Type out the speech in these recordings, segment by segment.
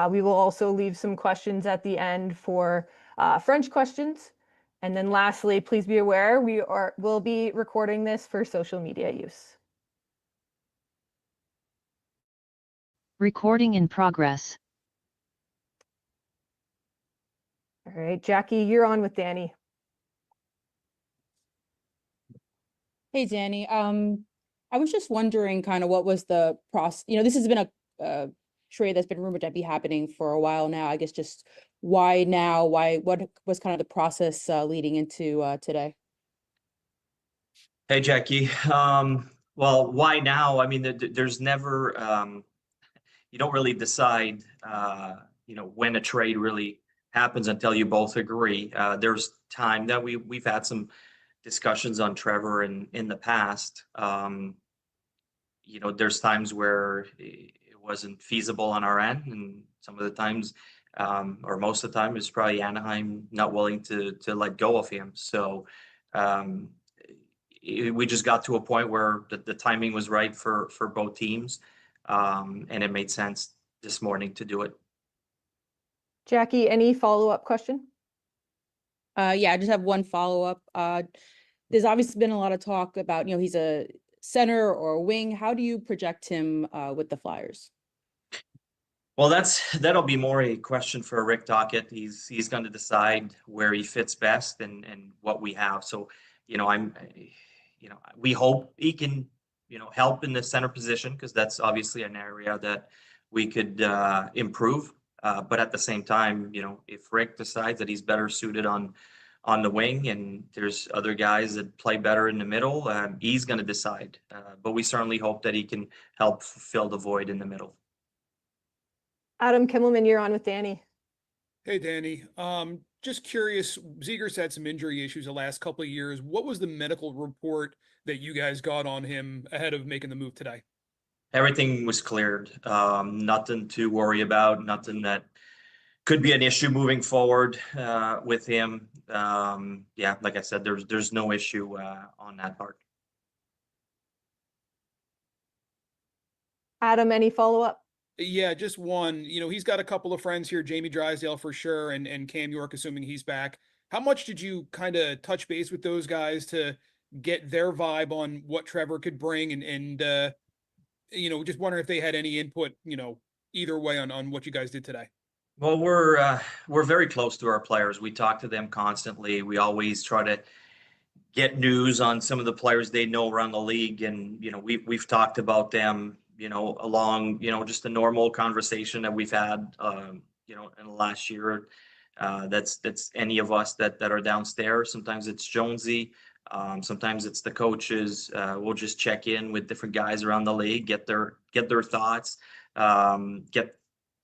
We will also leave some questions at the end for French questions. And then lastly, please be aware we'll be recording this for social media use. Recording in progress. All right, Jackie, you're on with Danny. Hey, Danny. I was just wondering kind of what was the process. This has been a trade that's been rumored to be happening for a while now. I guess just why now? What was kind of the process leading into today? Hey, Jackie. Well, why now? I mean, there's never, you don't really decide, when a trade really happens until you both agree. There's time that we've had some discussions on Trevor in the past. There's times where it wasn't feasible on our end, and some of the times, or most of the time, is probably Anaheim not willing to let go of him. So we just got to a point where the timing was right for both teams, and it made sense this morning to do it. Jackie, any follow-up question? Yeah, I just have one follow-up. There's obviously been a lot of talk about, he's a center or a wing. How do you project him with the Flyers? Well, that'll be more a question for Rick Tocchet. He's going to decide where he fits best and what we have. So, we hope he can, help in the center position, because that's obviously an area that we could improve. But at the same time, if Rick decides that he's better suited on the wing and there's other guys that play better in the middle, he's going to decide. But we certainly hope that he can help fill the void in the middle. Adam Kimmelman, you're on with Danny. Hey, Danny. Just curious, Zegras had some injury issues the last couple of years. What was the medical report that you guys got on him ahead of making the move today? Everything was cleared. Nothing to worry about. Nothing that could be an issue moving forward with him. Yeah, like I said, there's no issue on that part. Adam, any follow-up? Yeah, just one. He's got a couple of friends here, Jamie Drysdale for sure, and Cam York, assuming he's back. How much did you kind of touch base with those guys to get their vibe on what Trevor could bring, and just wondering if they had any input, either way on what you guys did today? Well, we're very close to our players. We talk to them constantly. We always try to get news on some of the players they know around the league, and we've talked about them, along just a normal conversation that we've had, in the last year. That's any of us that are downstairs. Sometimes it's Jonesy, sometimes it's the coaches. We'll just check in with different guys around the league, get their thoughts, get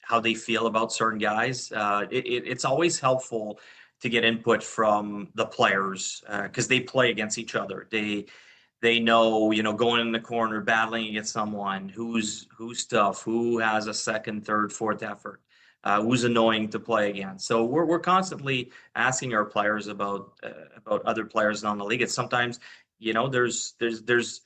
how they feel about certain guys. It's always helpful to get input from the players, because they play against each other. They know, going in the corner, battling against someone who's tough, who has a second, third, fourth effort, who's annoying to play against. So we're constantly asking our players about other players on the league. It's sometimes, there's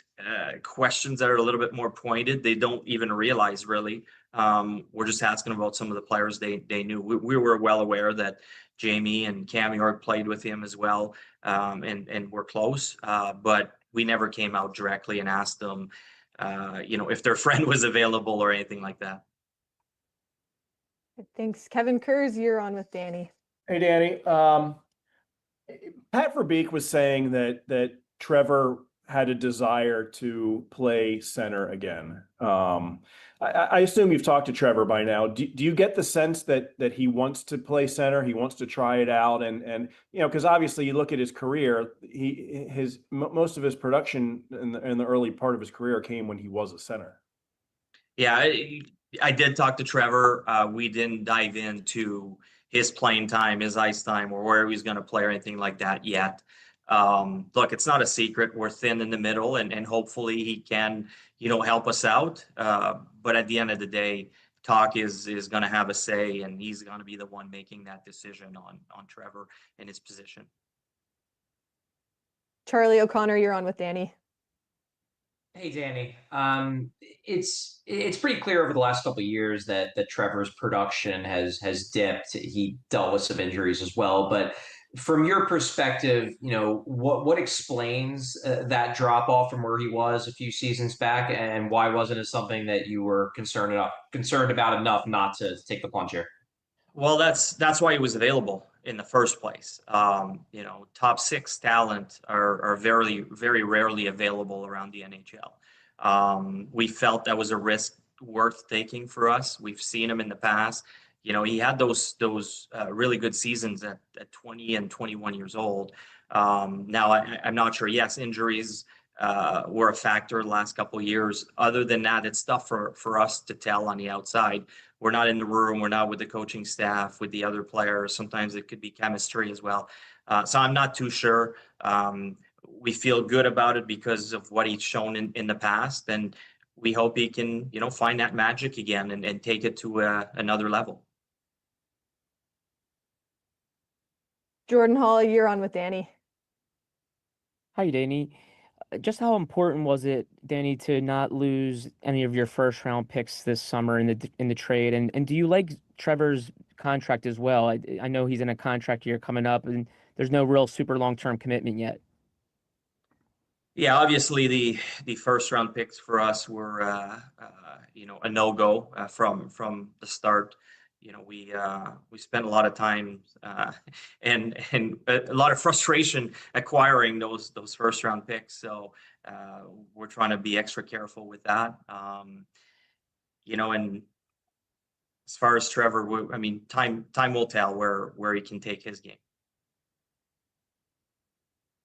questions that are a little bit more pointed. They don't even realize really. We're just asking about some of the players they knew. We were well aware that Jamie and Cam York played with him as well, and we're close. But we never came out directly and asked them, if their friend was available or anything like that. Thanks. Kevin Kurz, you're on with Danny. Hey, Danny. Pat Verbeek was saying that Trevor had a desire to play center again. I assume you've talked to Trevor by now. Do you get the sense that he wants to play center? He wants to try it out, and because obviously you look at his career, most of his production in the early part of his career came when he was a center. Yeah, I did talk to Trevor. We didn't dive into his playing time, his ice time, or where he's going to play or anything like that yet. Look, it's not a secret. We're thin in the middle, and hopefully he can, help us out. But at the end of the day, Talk is going to have a say, and he's going to be the one making that decision on Trevor and his position. Charlie O'Connor, you're on with Danny. Hey Danny, it's pretty clear over the last couple of years that Trevor's production has dipped. He dealt with some injuries as well, but from your perspective, what explains that drop off from where he was a few seasons back, and why wasn't it something that you were concerned about enough not to take the plunge here? Well, that's why he was available in the first place. Top six talent are very rarely available around the NHL. We felt that was a risk worth taking for us. We've seen him in the past. He had those really good seasons at 20 and 21 years old. Now I'm not sure. Yes, injuries were a factor the last couple of years. Other than that, it's tough for us to tell on the outside. We're not in the room. We're not with the coaching staff, with the other players. Sometimes it could be chemistry as well. So I'm not too sure. We feel good about it because of what he's shown in the past, and we hope he can, find that magic again and take it to another level. Jordan Hall, you're on with Danny. Hi, Danny. Just how important was it, Danny, to not lose any of your first round picks this summer in the trade? And do you like Trevor's contract as well? I know he's in a contract year coming up, and there's no real super long-term commitment yet. Yeah, obviously the first round picks for us were a no-go from the start. We spent a lot of time and a lot of frustration acquiring those first round picks. So we're trying to be extra careful with that. And as far as Trevor, time will tell where he can take his game.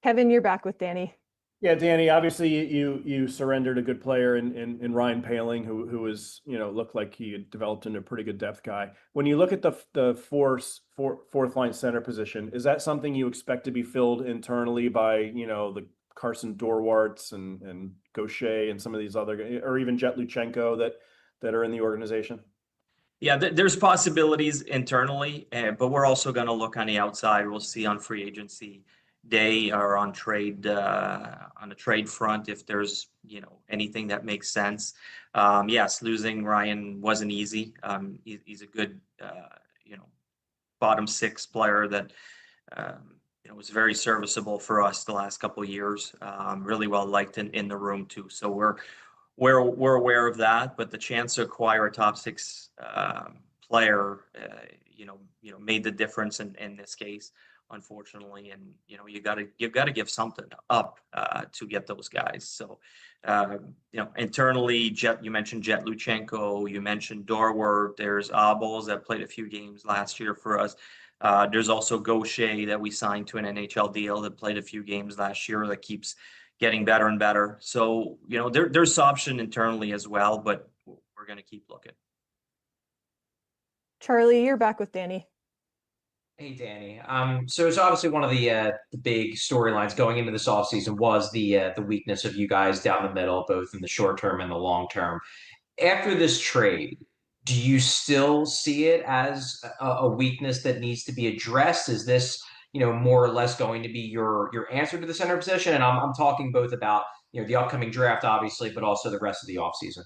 Kevin, you're back with Danny. Yeah, Danny, obviously you surrendered a good player in Ryan Paling, who was, looked like he had developed into a pretty good depth guy. When you look at the fourth line center position, is that something you expect to be filled internally by, the Carson Dorwarts and Gaucher and some of these other, or even Jet Luchenko that are in the organization? Yeah, there's possibilities internally, but we're also going to look on the outside. We'll see on free agency day or on the trade front if there's anything that makes sense. Yes, losing Ryan wasn't easy. He's a good bottom six player that was very serviceable for us the last couple of years. Really well liked in the room too. So we're aware of that, but the chance to acquire a top six player, made the difference in this case, unfortunately. And you've got to give something up to get those guys. So internally, you mentioned Jet Luchenko, you mentioned Dorwart. There's Abels that played a few games last year for us. There's also Gaucher that we signed to an NHL deal that played a few games last year that keeps getting better and better. So, there's option internally as well, but we're going to keep looking. Charlie, you're back with Danny. Hey Danny. So it's obviously one of the big storylines going into this offseason was the weakness of you guys down the middle, both in the short term and the long term. After this trade, do you still see it as a weakness that needs to be addressed? Is this, more or less going to be your answer to the center position? And I'm talking both about, the upcoming draft, obviously, but also the rest of the offseason.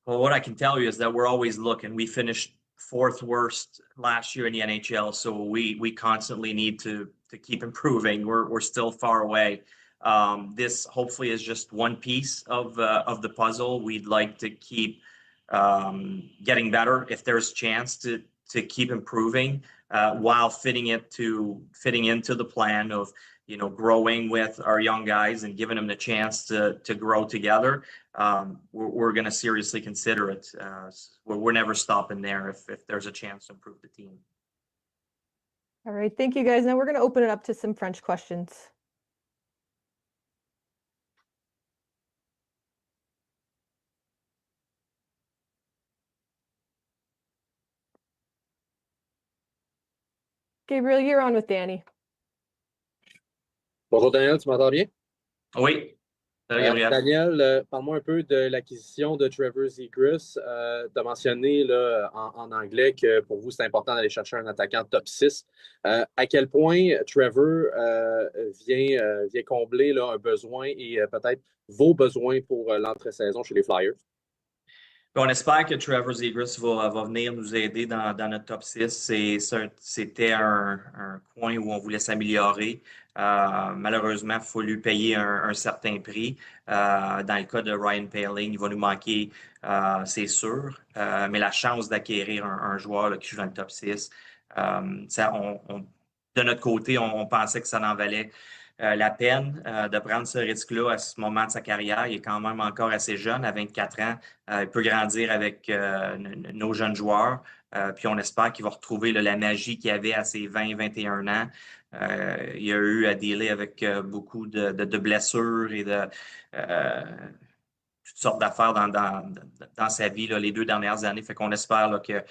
Well, what I can tell you is that we're always looking. We finished fourth worst last year in the NHL, so we constantly need to keep improving. We're still far away. This hopefully is just one piece of the puzzle. We'd like to keep getting better if there's a chance to keep improving while fitting into the plan of growing with our young guys and giving them the chance to grow together. We're going to seriously consider it. We're never stopping there if there's a chance to improve the team. All right, thank you guys. Now we're going to open it up to some French questions. Gabriel, you're on with Danny. Bonjour Daniel, tu m'entends bien? Oui. Salut, Gabriel. Daniel, parle-moi un peu de l'acquisition de Trevor Zegras. Tu as mentionné là, en anglais que pour vous, c'est important d'aller chercher un attaquant top 6. À quel point Trevor vient combler là, un besoin et peut-être vos besoins pour l'entre-saison chez les Flyers? On espère que Trevor Zegras va venir nous aider dans notre top 6. C'était un coin où on voulait s'améliorer. Malheureusement, il faut lui payer un certain prix. Dans le cas de Ryan Poehling, il va nous manquer, c'est sûr. Mais la chance d'acquérir un joueur là, qui joue dans le top 6, de notre côté, on pensait que ça en valait la peine de prendre ce risque-là à ce moment de sa carrière. Il est quand même encore assez jeune, à 24 ans. Il peut grandir avec nos jeunes joueurs. Puis on espère qu'il va retrouver là, la magie qu'il avait à ses 20-21 ans. Il a eu à dealer avec beaucoup de blessures et de toutes sortes d'affaires dans sa vie là, les 2 dernières années. Fait qu'on espère là, que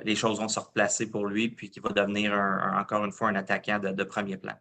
les choses vont se replacer pour lui puis qu'il va devenir encore une fois un attaquant de premier plan.